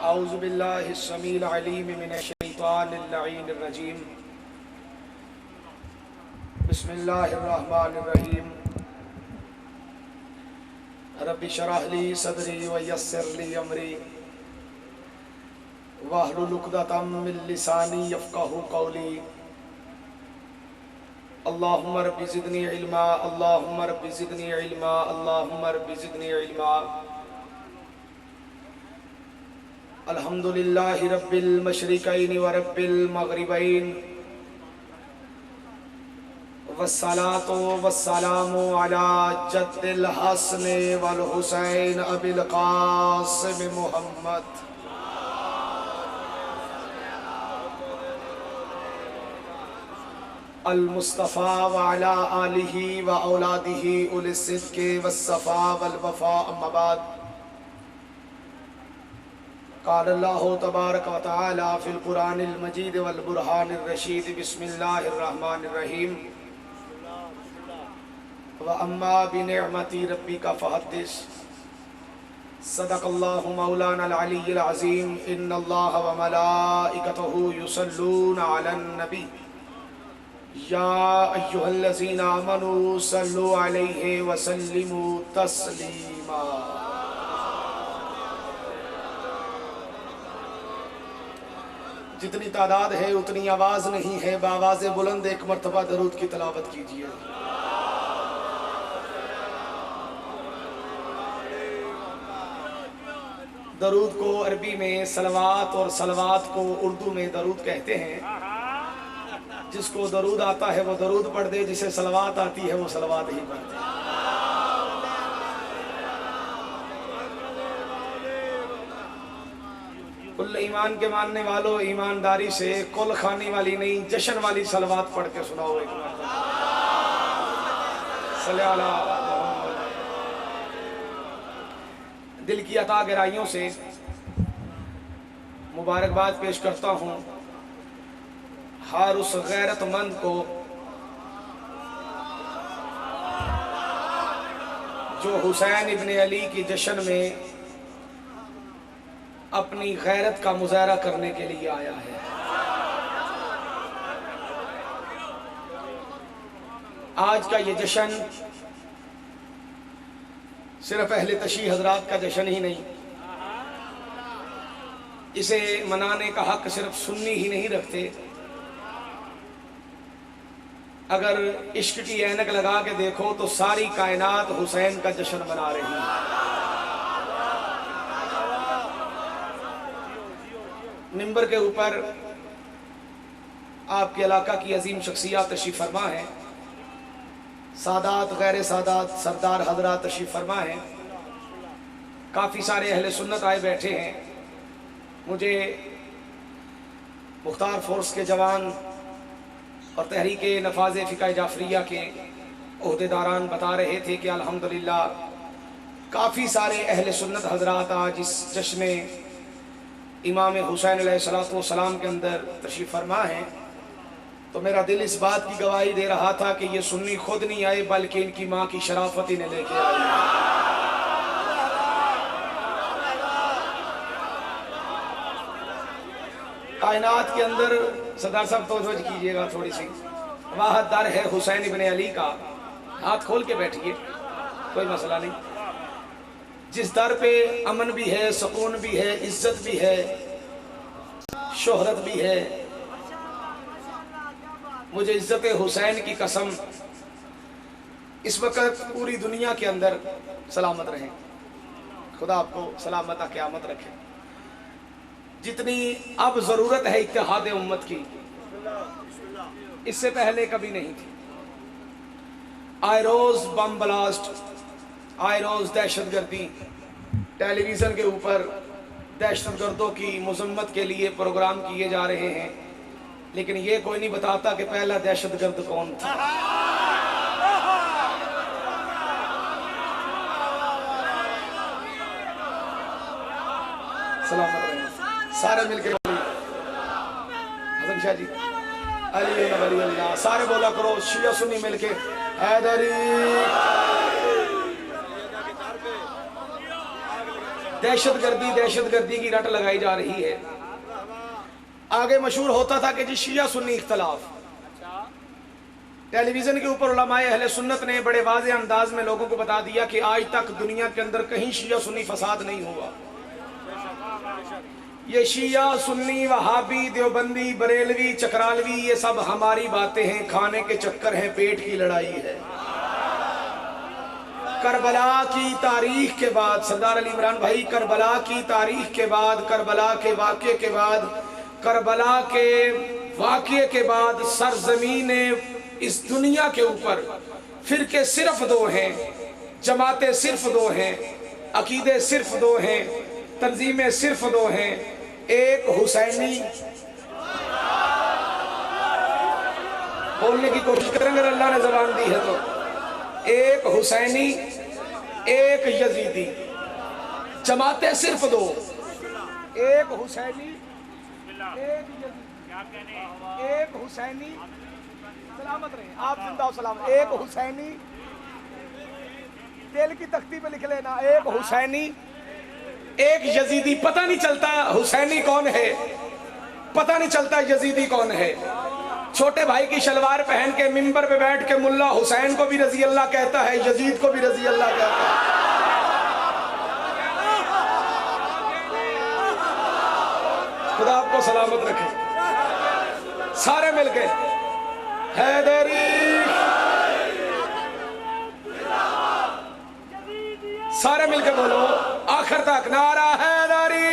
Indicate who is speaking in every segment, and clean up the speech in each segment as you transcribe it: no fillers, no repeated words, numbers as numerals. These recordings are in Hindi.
Speaker 1: औज़ु बिल्लाहि स्समील अलीम मिनश शैतानिर लईनिर रजीम। बिस्मिल्लाहिर रहमानिर रहीम। रब्बि शरह ली सदरी व यस्सिर ली अमरी वहलुल उक़दतम मिन लिसानी यफ़क़हू क़ौली। अल्लाहुम्मा रब्बि ज़िदनी इल्मा, अल्लाहुम्मा रब्बि ज़िदनी इल्मा, अल्लाहुम्मा रब्बि ज़िदनी इल्मा। अल्हम्दुलिल्लाहि रब्बिल मशरिक़ैनि व रब्बिल मग़रिबैन वस्सलातु वस्सलामु अला जद्दिल हसन वल हुसैन अबिल क़ासिम मुहम्मद अल मुस्तफ़ा व अला आलिहि व औलादिहि उलिस सिद्क़ि वस्सफ़ा वल वफ़ा। अम्मा बाद। क़ाल अल्लाहु तबारक व तआला फ़िल क़ुरानिल मजीद वल बुरहानिर रशीद। बिस्मिल्लाहिर रहमानिर रहीम। व अम्मा बिनिअमति रब्बिका फ़हद्दिस। सदक़ल्लाहु मौलाना अल अलिय्युल अज़ीम। इन्नल्लाह व मलाइकतहु युसल्लूना अलन नबी या अय्युहल्लज़ीना आमनू सल्लु अलैहि व सल्लिमू तस्लीमा। जितनी तादाद है उतनी आवाज़ नहीं है, बावाज़ बुलंद एक मरतबा दरूद की तलावत कीजिए। दरूद को अरबी में सलवात और सलवात को उर्दू में दरूद कहते हैं। जिसको दरूद आता है वो दरूद पढ़ दे, जिसे सलवात आती है वो सलवात ही पढ़ दे। कुल ईमान के मानने वालों, ईमानदारी से कुल खाने वाली नहीं, जश्न वाली सलवात पढ़ के सुनाओ एक मरतबा। सल्लल्लाहु अलैहि वसल्लम। दिल की अता गहराइयों से मुबारकबाद पेश करता हूँ हर उस गैरतमंद को जो हुसैन इब्न अली की जश्न में अपनी गैरत का मुजाहरा करने के लिए आया है। आज का ये जश्न सिर्फ अहले तशी हजरात का जश्न ही नहीं, इसे मनाने का हक सिर्फ सुन्नी ही नहीं रखते। अगर इश्क की ऐनक लगा के देखो तो सारी कायनात हुसैन का जश्न मना रही है। मिंबर के ऊपर आपके इलाका की अजीम शख्सियत तशरीफ फरमा है, सादात गैर सादात सरदार हजरात तशरीफ फरमा है। काफ़ी सारे अहले सुन्नत आए बैठे हैं। मुझे मुख्तार फोर्स के जवान और तहरीक नफाज फ़िक़्ह जाफरिया के ओहदेदारान बता रहे थे कि अल्हम्दुलिल्लाह काफ़ी सारे अहले सुन्नत हजरात आज इस जश्न इमाम हुसैन अलैहिस्सलाम के अंदर तशरीफ़ फरमा है। तो मेरा दिल इस बात की गवाही दे रहा था कि ये सुन्नी खुद नहीं आए बल्कि इनकी माँ की शराफत इन्हें लेके आई। कायनात के अंदर सरदार साहब तवज्जो कीजिएगा थोड़ी सी, वाह दर है हुसैन इब्न अली का। हाथ खोल के बैठिए, कोई मसला नहीं। जिस दर पे अमन भी है, सुकून भी है, इज्जत भी है, शोहरत भी है। मुझे इज्जत हुसैन की कसम, इस वक्त पूरी दुनिया के अंदर सलामत रहे, खुदा आपको सलामत क़यामत रखे। जितनी अब ज़रूरत है इत्तेहाद उम्मत की, इससे पहले कभी नहीं थी। आए रोज़ बम ब्लास्ट, आए रोज़ दहशतगर्दी, टेलीविज़न के ऊपर दहशतगर्दों की मजम्मत के लिए प्रोग्राम किए जा रहे हैं, लेकिन ये कोई नहीं बताता कि पहला दहशतगर्द कौन था। सलामत रहे सारे मिलके। हसन शाह जी, अली वली अल्लाह, सारे बोला करो शिया सुन्नी मिलके हैदरी। दहशतगर्दी की रट लगाई जा रही है। आगे मशहूर होता था कि जी शिया सुन्नी इख्तलाफ। टेलीविजन के ऊपर उलमाए अहले सुन्नत ने बड़े वाज़े अंदाज में लोगों को बता दिया कि आज तक दुनिया के अंदर कहीं शिया सुन्नी फसाद नहीं हुआ। ये शिया सुन्नी वहाबी देवबंदी बरेलवी चकरालवी ये सब हमारी बातें हैं, खाने के चक्कर हैं, पेट की लड़ाई है। करबला की तारीख के बाद सरदार अली इमरान भाई, करबला की तारीख के बाद, करबला के वाक़े के बाद, करबला के वाक़े के बाद सरजमीन इस दुनिया के ऊपर फिरके सिर्फ दो हैं, जमातें सिर्फ दो हैं, अकीदे सिर्फ दो हैं, तंजीमें सिर्फ दो हैं। एक हुसैनी, बोलने की कोशिश करेंगे अगर अल्लाह ने ज़बान दी है तो, एक हुसैनी एक यजीदी, जमातें सिर्फ दो, एक हुसैनी एक यजीदी, एक हुसैनी, सलामत रहे आप, जिंदा सलामत, एक हुसैनी, तेल की तख्ती पे लिख लेना, एक हुसैनी एक यजीदी। पता नहीं चलता हुसैनी कौन है, पता नहीं चलता यजीदी कौन है। छोटे भाई की शलवार पहन के मिंबर पे बैठ के मुल्ला हुसैन को भी रजी अल्लाह कहता है, यजीद को भी रजी अल्लाह कहता है। खुदा आपको सलामत रखे। सारे मिलके हैदरी, सारे मिलके बोलो आखिर तक नारा हैदरी।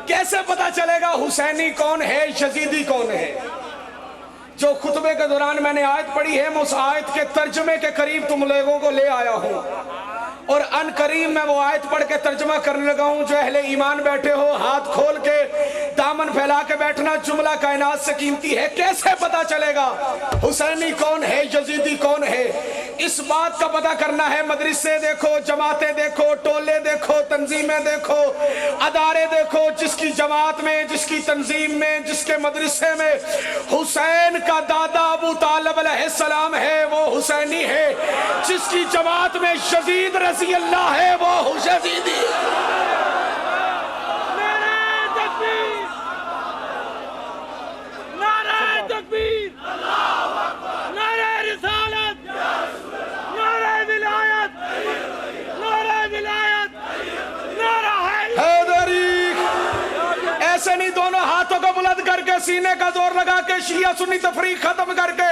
Speaker 1: कैसे पता चलेगा हुसैनी कौन है यजीदी कौन है? जो खुतबे के दौरान मैंने आयत पढ़ी है, मैं उस आयत के तर्जुमे के करीब तुम लोगों को ले आया हूं और अन करीब मैं वो आयत पढ़ के तर्जुमा करने लगा हूं। जो अहले ईमान बैठे हो हाथ खोल के दामन फैला के बैठना जुमला कायनात से कीमती है। कैसे पता चलेगा हुसैनी कौन है यजीदी कौन है? इस बात का पता करना है, मदरसे देखो, जमातें देखो, टोले देखो, तंजीमें देखो, अदारे देखो, जिसकी जमात में, जिसकी तंजीम में, जिसके मदरसे में हुसैन का दादा अबू तालिब अलैहिस्सलाम है वो हुसैनी है, जिसकी जमात में यजीद रज़ी अल्लाह है वो यजीदी। ऐसे नहीं, दोनों हाथों को बुलंद करके सीने का जोर लगा के शिया सुन्नी तफरीक खत्म करके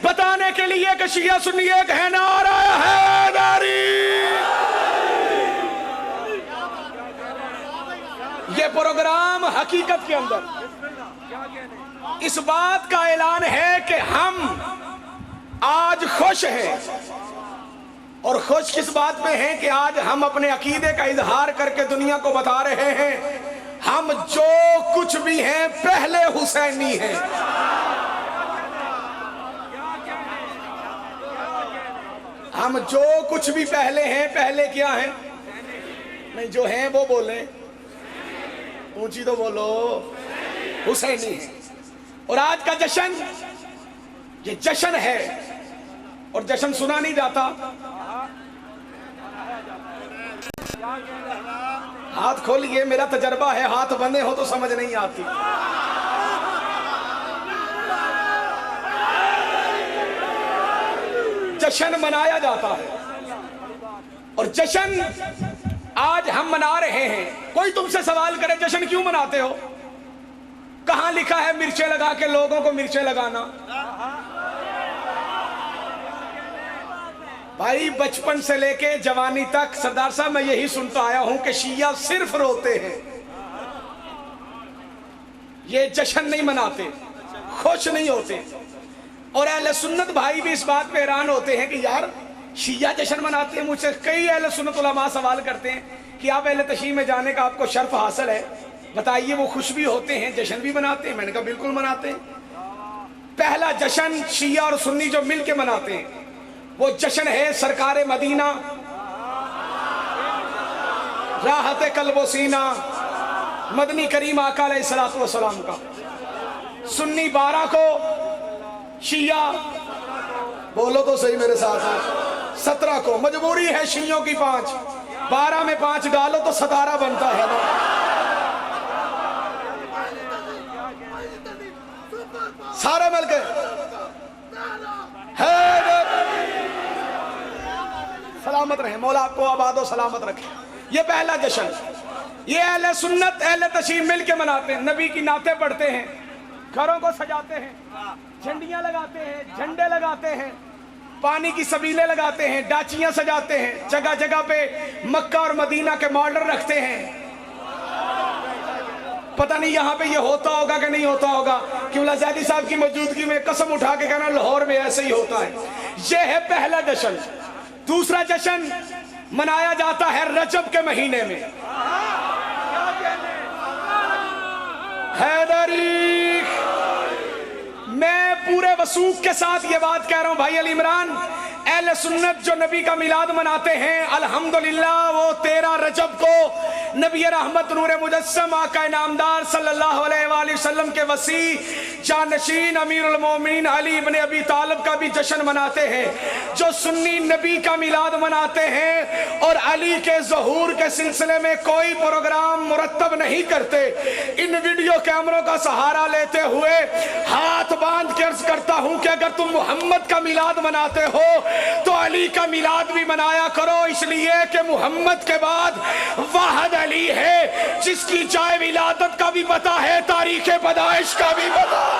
Speaker 1: बताने के लिए कि शिया सुन्नी एक है, नारा हैदरी। ये प्रोग्राम हकीकत के अंदर इस बात का ऐलान है कि हम आज खुश हैं। और खुश किस बात पे हैं कि आज हम अपने अकीदे का इजहार करके दुनिया को बता रहे हैं हम जो कुछ भी हैं पहले हुसैनी हैं। हम जो कुछ भी पहले हैं, पहले क्या हैं? नहीं, जो हैं वो बोले, ऊंची तो बोलो, हुसैनी है। और आज का जश्न ये जश्न है और जश्न सुना नहीं जाता। हाथ खोलिए, मेरा तजर्बा है, हाथ बंधे हो तो समझ नहीं आती। जश्न मनाया जाता है और जश्न आज हम मना रहे हैं। कोई तुमसे सवाल करे जश्न क्यों मनाते हो? कहां लिखा है मिर्चें लगा के लोगों को मिर्चें लगाना? भाई बचपन से लेके जवानी तक सरदार साहब मैं यही सुनता आया हूं कि शिया सिर्फ रोते हैं, ये जश्न नहीं मनाते, खुश नहीं होते। और अहले सुन्नत भाई भी इस बात पे हैरान होते हैं कि यार शिया जश्न मनाते हैं। मुझसे कई अहले सुन्नत उलमा सवाल करते हैं कि आप अहले तशरीह में जाने का आपको शर्फ हासिल है, बताइए वो खुश भी होते हैं जश्न भी मनाते हैं? मैंने कहा बिल्कुल मनाते हैं। पहला जश्न शिया और सुन्नी जो मिल के मनाते हैं वो जश्न है सरकारे मदीना, राहत कल्बो सीना, मदनी करीम आका अलैहिस्सलातु वस्सलाम का। सुन्नी 12 को, शिया बोलो तो सही मेरे साथ, 17 को। मजबूरी है शियों की 5, 12 में 5 डालो तो 17 बनता है ना। सारे मिलके सलामत रहे, मौला आपको आबादो सलामत रखे। ये पहला जश्न, ये अहले सुन्नत अहले तशरीफ मिल के मनाते हैं। नबी की नाते पढ़ते हैं, घरों को सजाते हैं, झंडियां लगाते हैं, झंडे लगाते हैं, पानी की सबीलें लगाते हैं, डाचियां सजाते हैं, जगह जगह पे मक्का और मदीना के मॉडल रखते हैं। पता नहीं यहाँ पे ये होता होगा कि नहीं होता होगा, क्यों ज़ैदी साहब की मौजूदगी में कसम उठा के कहना लाहौर में ऐसे ही होता है। ये है पहला जश्न। दूसरा जश्न मनाया जाता है रजब के महीने में। हैदरी, मैं पूरे वसूख के साथ ये बात कह रहा हूं भाई अली इमरान, अहले सुन्नत जो नबी का मिलाद मनाते हैं अल्हम्दुलिल्लाह, वो 13 रजब को नबी रहमत नूर मुजस्सम आका नामदार सल्लल्लाहु अलैहि वसल्लम के वसी जानशीन अमीरुल मोमिनीन अली इब्ने अबी तालिब का भी जश्न मनाते हैं। जो सुन्नी नबी का मिलाद मनाते हैं और अली के ज़हूर के सिलसिले में कोई प्रोग्राम मुरतब नहीं करते, इन वीडियो कैमरों का सहारा लेते हुए हाथ बांध के अर्ज करता हूं कि अगर तुम मोहम्मद का मिलाद मनाते हो तो अली का मिलाद भी मनाया करो, इसलिए कि मोहम्मद के बाद वाहिद अली है जिसकी जाए विलादत का भी पता है, तारीख पैदाइश का भी पता है।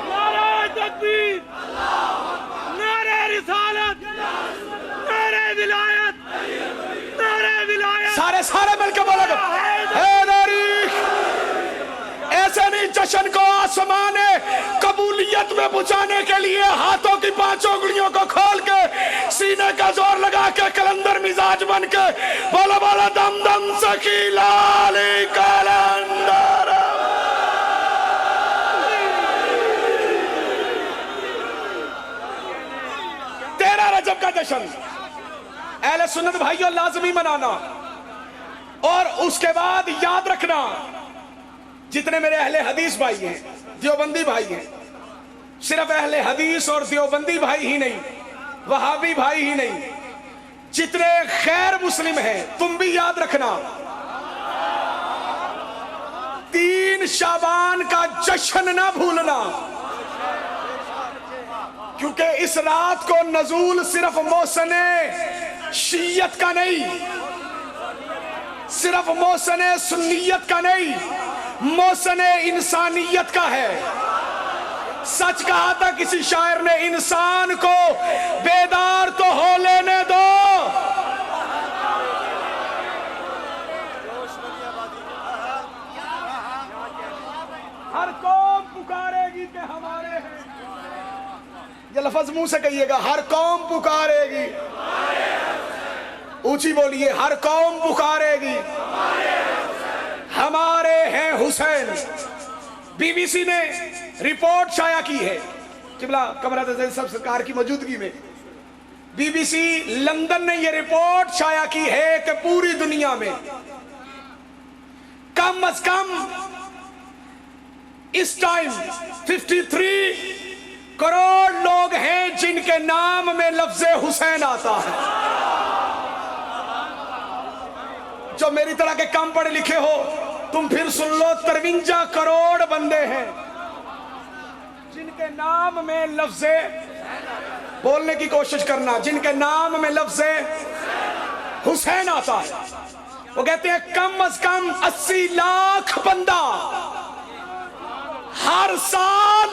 Speaker 1: नारे तकबीर, नारे रिसालत, नारे विलायत, नारे विलायत, सारे सारे मिलकर बोलेंगे ऐसे नहीं। जश्न को आसमान कबूलियत में पहुंचाने के लिए हाथों की 5 उंगलियों को खोल के सीने का जोर लगा के कलंदर मिजाज बन के बोला बोला दम दम सकीला कलंदर। 13 रजब का जश्न अहले सुन्नत भाइयों लाजमी मनाना। और उसके बाद याद रखना, जितने मेरे अहले हदीस भाई हैं, देवबंदी भाई हैं, सिर्फ अहले हदीस और देवबंदी भाई ही नहीं, वहाबी भाई ही नहीं, जितने खैर मुस्लिम हैं, तुम भी याद रखना 3 शाबान का जश्न ना भूलना, क्योंकि इस रात को नजूल सिर्फ मौसने शीयत का नहीं, सिर्फ मौसने सुन्नियत का नहीं, मौसने इंसानियत का है। सच कहा था किसी शायर ने, इंसान को बेदार तो हो लेने दो। हर कौम पुकारेगी कि हमारे हैं, ये लफ्ज मुंह से कहिएगा, हर कौम पुकारेगी, ऊंची बोलिए, हर कौम पुकारेगी हमारे हैं हुसैन। बीबीसी ने रिपोर्ट शाया की है, किबला कमरा सब सरकार की मौजूदगी में बीबीसी लंदन ने यह रिपोर्ट शाया की है कि पूरी दुनिया में कम अज कम इस टाइम 53 करोड़ लोग हैं जिनके नाम में लफ्ज़े हुसैन आता है। जो मेरी तरह के कम पढ़े लिखे हो तुम फिर सुन लो, 53 करोड़ बंदे हैं जिनके नाम में लफ्ज़े, बोलने की कोशिश करना, जिनके नाम में लफ्ज़े हुसैन आता है। वो कहते हैं कम अज कम 80 लाख बंदा हर साल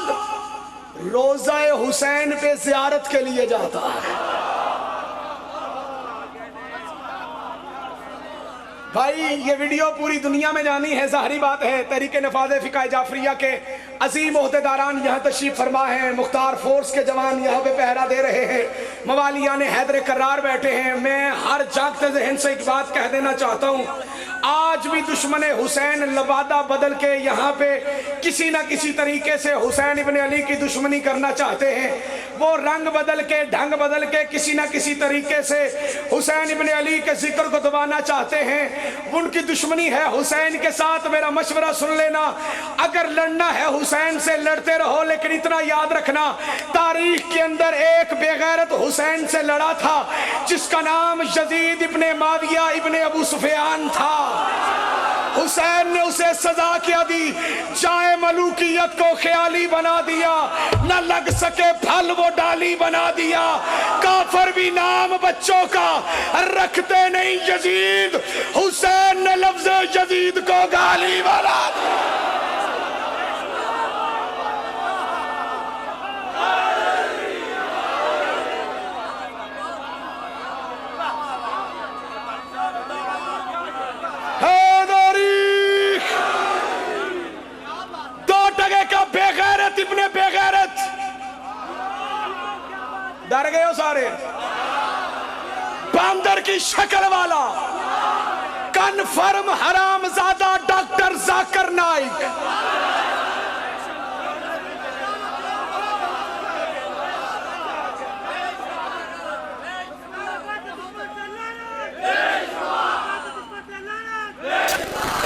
Speaker 1: रोज़ा हुसैन पे ज़ियारत के लिए जाता है। भाई ये वीडियो पूरी दुनिया में जानी है, ज़ाहिरी बात है। तहरीके नफाज़े फ़िक़्ह जाफ़रिया के अजीम ओहदेदारान यहाँ तशरीफ़ फरमा हैं, मुख्तार फोर्स के जवान यहाँ पे पहरा दे रहे हैं, मवालियान हैदर करार बैठे हैं। मैं हर जागते जहन से एक बात कह देना चाहता हूँ, आज भी दुश्मन हुसैन लबादा बदल के यहाँ पे किसी न किसी तरीके से हुसैन इब्ने अली की दुश्मनी करना चाहते हैं। वो रंग बदल के, ढंग बदल के किसी ना किसी तरीके से हुसैन इब्ने अली के जिक्र को दबाना चाहते हैं। उनकी दुश्मनी है हुसैन के साथ। मेरा मशवरा सुन लेना, अगर लड़ना है हुसैन से लड़ते रहो, लेकिन इतना याद रखना तारीख के अंदर एक बेगैरत हुसैन से लड़ा था जिसका नाम यजीद इब्ने माविया इब्ने अबू सुफियान था। हुसैन ने उसे सजा क्या दी, चाहे मलूकियत को ख्याली बना दिया, न लग सके फल वो डाली बना दिया। काफर भी नाम बच्चों का रखते नहीं यजीद, हुसैन ने लफ्ज यजीद को गाली बना दिया। इब्ने बेगैरत, डर गए हो सारे। बंदर की शक्ल वाला कन्फर्म हरामजादा डॉक्टर जाकिर नाइक।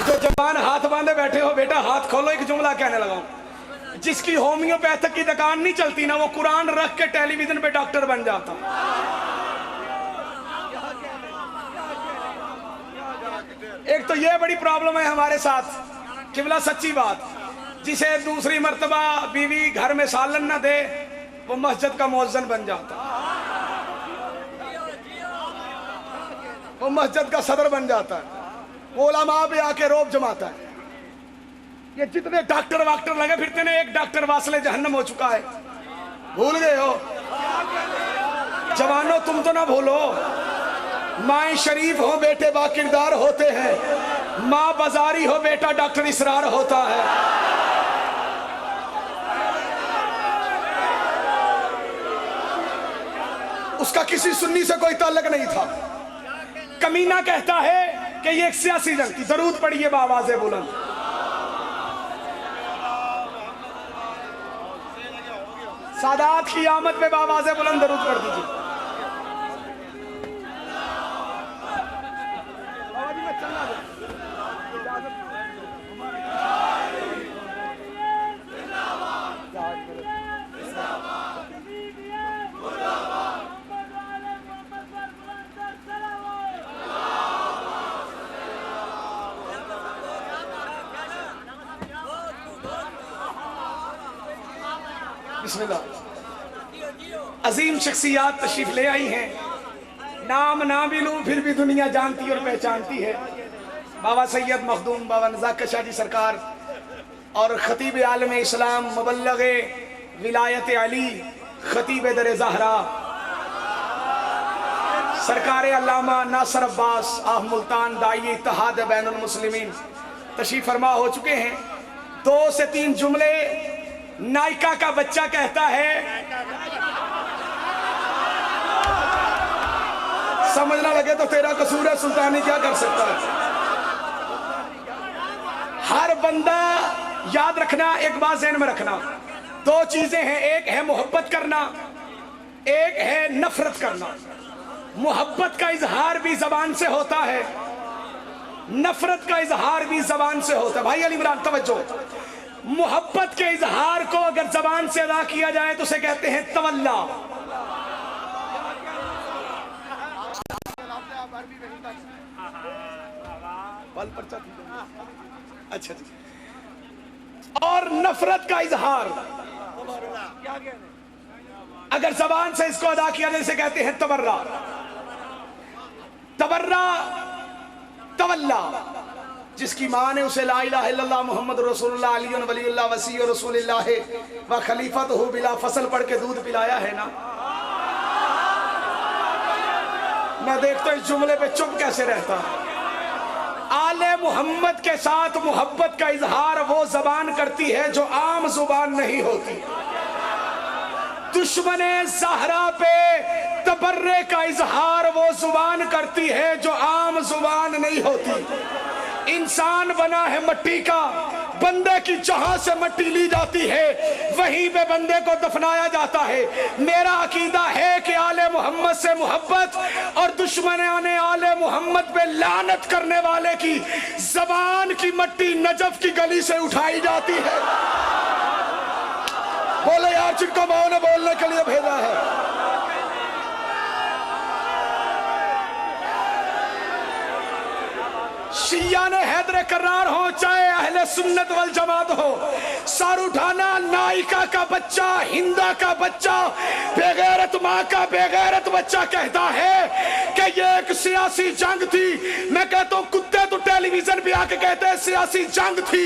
Speaker 1: जो जवान हाथ बांधे बैठे हो, बेटा हाथ खोलो, एक जुमला कहने लगाऊं। जिसकी होम्योपैथिक की दुकान नहीं चलती ना, वो कुरान रख के टेलीविजन पे डॉक्टर बन जाता। एक तो ये बड़ी प्रॉब्लम है हमारे साथ, किबला सच्ची बात, जिसे दूसरी मर्तबा बीवी घर में सालन न दे वो मस्जिद का मुअज्जिन बन जाता, वो मस्जिद का सदर बन जाता है, वो उलमा पे आके रोब जमाता है। ये जितने डॉक्टर वाक्टर लगे फिरते ने, एक डॉक्टर वासले जहन्नम हो चुका है। भूल गए हो जवानों, तुम तो ना भूलो, माए शरीफ हो बेटे बाकिरदार होते हैं, माँ बाजारी हो बेटा डॉक्टर इसरार होता है। उसका किसी सुन्नी से कोई ताल्लुक नहीं था। कमीना कहता है कि ये 81 जंग की दरूद पढ़िए बावाज़े बुलंद। सादात की आमद में बावाज़े बुलंद दरूद पढ़ दीजिए। अजीम शख्सियात तशरीफ ले आई हैं, नाम ना भी लूं फिर भी दुनिया जानती और पहचानती है। बाबा सैयद मखदूम बाबा नज़ाकत शाह जी सरकार और खतीब आलम इस्लाम मुबल्लग विलायत अली खतीब दर ज़हरा सरकार अल्लामा नासर अब्बास आह मुल्तान दाई इत्तेहाद बैनुल मुस्लिमीन तशरीफ फरमा हो चुके हैं। 2 से 3 जुमले नायका का बच्चा कहता है, समझना लगे तो तेरा कसूर है, सुल्तानी क्या कर सकता है। हर बंदा याद रखना, एक बात ज़हन में रखना, 2 चीजें हैं, एक है मोहब्बत करना, एक है नफरत करना। मोहब्बत का इजहार भी जबान से होता है, नफरत का इजहार भी जबान से होता है। भाई अली इमरान तवज्जो, मोहब्बत के इजहार को अगर जबान से अदा किया जाए तो उसे कहते हैं तवल्ला। अच्छा जी। और नफरत का इजहार अगर जबान से इसको अदा किया जाए इसे कहते हैं तबर्रा। तबर्रा तवल्ला, जिसकी माँ ने उसे ला इलाहा इल्लल्लाह मुहम्मद रसूलुल्लाह अली वलीउल्लाह वसी रसूलुल्लाह व खलीफतहु बिला फसल पढ़ के दूध पिलाया है ना। मैं देखता इस जुमले पे चुप कैसे रहता। आले मोहम्मद के साथ मोहब्बत का इजहार वो जबान करती है जो आम जुबान नहीं होती। दुश्मने ज़हरा पे तबर्रे का इजहार वो जुबान करती है जो आम जुबान नहीं होती। इंसान बना है मट्टी का, बंदे की जहां से मट्टी ली जाती है वहीं पे बंदे को दफनाया जाता है। मेरा अकीदा है कि आले मोहम्मद से मोहब्बत और दुश्मनाने आले मोहम्मद पे लानत करने वाले की जबान की मट्टी नजफ की गली से उठाई जाती है। बोले यार जिनको माओ ने बोलने के लिए भेजा है। शिया ने हैदर करार हो चाहे अहले सुन्नत वल जमात हो, सर उठाना नायिका का बच्चा, हिंदा का बच्चा, बेगैरत माँ का बेगैरत बच्चा कहता है कि ये एक सियासी जंग थी। मैं कहता हूँ कुत्ते तो टेलीविजन पे आके कहते हैं सियासी जंग थी।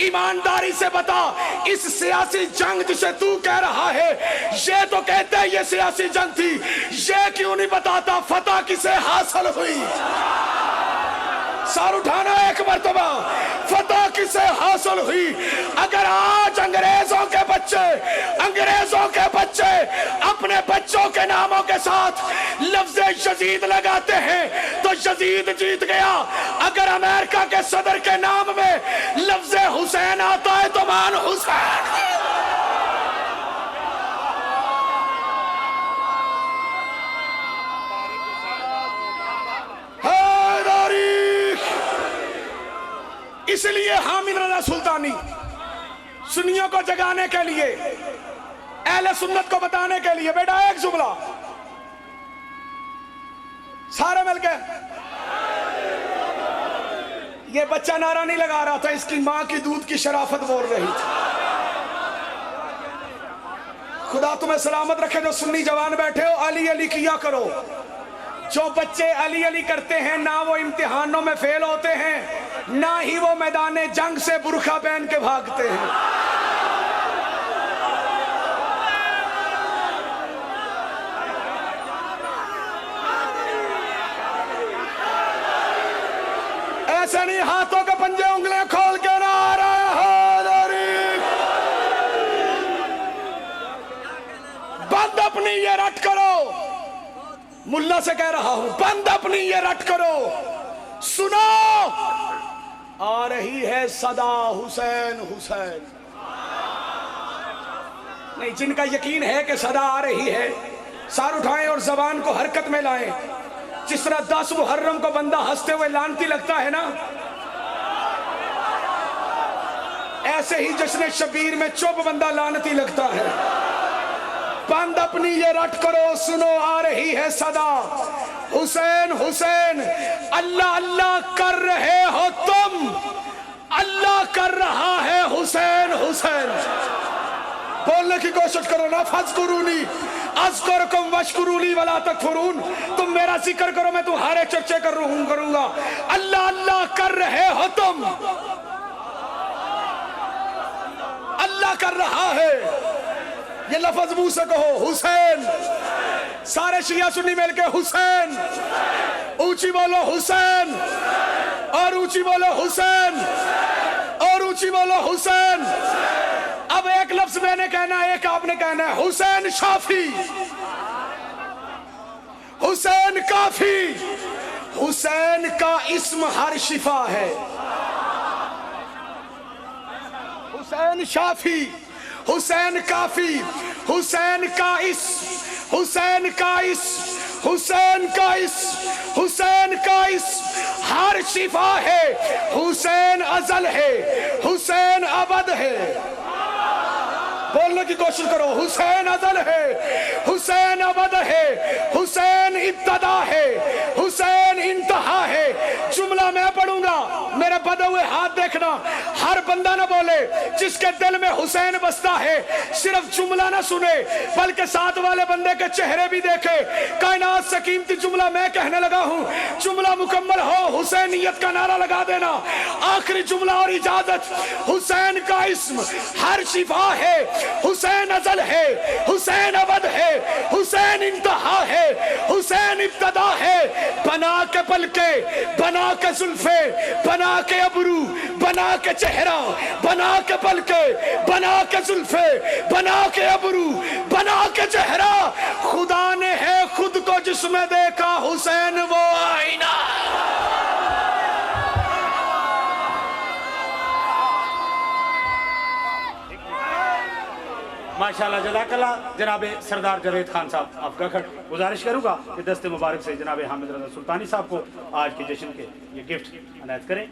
Speaker 1: ईमानदारी से बता, इस सियासी जंग जिसे तू कह रहा है ये तो कहते हैं ये सियासी जंग थी, ये क्यों नहीं बताता फतह किसे हासिल हुई? सर उठाना एक मर्तबा, फतह किसे हासिल हुई? अगर आज अंग्रेजों के बच्चे अपने बच्चों के नामों के साथ लफ्ज़ यजीद लगाते हैं तो यजीद जीत गया। अगर अमेरिका के सदर के नाम में लफ्ज़ हुसैन आता है तो मान हुसैन। इसलिए हामिद रजा सुल्तानी सुन्नियों को जगाने के लिए, अहले सुन्नत को बताने के लिए, बेटा एक जुमला सारे मिलके, ये बच्चा नारा नहीं लगा रहा था, इसकी मां की दूध की शराफत बोल रही थी। खुदा तुम्हें सलामत रखे जो सुन्नी जवान बैठे हो, अली अली किया करो। जो बच्चे अली अली करते हैं ना वो इम्तिहानों में फेल होते हैं, ना ही वो मैदाने जंग से बुरखा पहन के भागते हैं। ऐसे नहीं हाथों के पंजे उंगलियां खोल के ना आ रहा है। बंद अपनी ये रट करो, मुल्ला से कह रहा हूं, बंद अपनी ये रट करो। सुनो, आ रही है सदा हुसैन हुसैन। नहीं, जिनका यकीन है कि सदा आ रही है सर उठाएं और जबान को हरकत में लाएं। जिस तरह 10 मुहर्रम को बंदा हंसते हुए लानती लगता है ना, ऐसे ही जश्न शबीर में चुप बंदा लानती लगता है। बंद अपनी ये रट करो, सुनो आ रही है सदा हुसैन हुसैन। अल्लाह अल्लाह कर रहे हो तुम, अल्लाह कर रहा है हुसैन हुसैन। बोलने की कोशिश करो ना। फज़कुरूनी अज़कुरकुम वशकुरूली वला तकफुरून। तुम मेरा जिक्र करो, मैं तुम्हारे चर्चे करूंगा। अल्लाह अल्लाह कर रहे हो तुम, अल्लाह कर रहा है। ये लफ्ज मुंह से कहो, हुसैन। सारे शिया सुन्नी मिलके हुसैन, ऊंची बोलो हुसैन, और ऊंची बोलो हुसैन, और ऊंची बोलो हुसैन। अब एक लफ्ज मैंने कहना है, एक आपने कहना है। हुसैन शाफी, हुसैन काफी। हुसैन का इस्म हर शिफा है। हुसैन शाफी, हुसैन काफी, हुसैन का इस, हुसैन का इस, हुसैन का इस, हुसैन का इस हर शिफा है। हुसैन अजल है, हुसैन अबद है। बोलने की कोशिश करो। हुसैन अजल है, हुसैन अबद है, हुसैन इब्तदा है, हुसैन इंतहा है। जुमला मैं पढ़ूंगा, मेरे बदे हुए हाथ देखना। हर बंदा ना बोले जिसके दिल में हुसैन बसता है सिर्फ जुमला ना सुने, बल्कि साथ वाले बंदे के चेहरे भी देखे। कायनात से कीमती जुमला मैं कहने लगा हूं। जुमला मुकम्मल हो, हुसैनियत का नारा लगा देना। आखिरी जुमला और इजाजत। हुसैन का इस्म हर शिफा है, हुसैन अजल है, हुसैन अबद है, हुसैन इंतहा है, हुसैन इब्तदा है। बना के पलके, बना के जुल्फे, बना के अबरू, बना के चेहरा, बना के पलके, बना के जुल्फे, बना के अबरू, बना के चेहरा। खुदा ने है खुद को जिसमें देखा हुसैन वो आईना।
Speaker 2: माशाल्लाह जज़ाकल्लाह। जनाब सरदार जावेद खान साहब आपका खट गुजारिश करूँगा कि दस्ते मुबारक से जनाब हामिद रज़ा सुल्तानी साहब को आज के जश्न के ये गिफ्ट अनायत करें।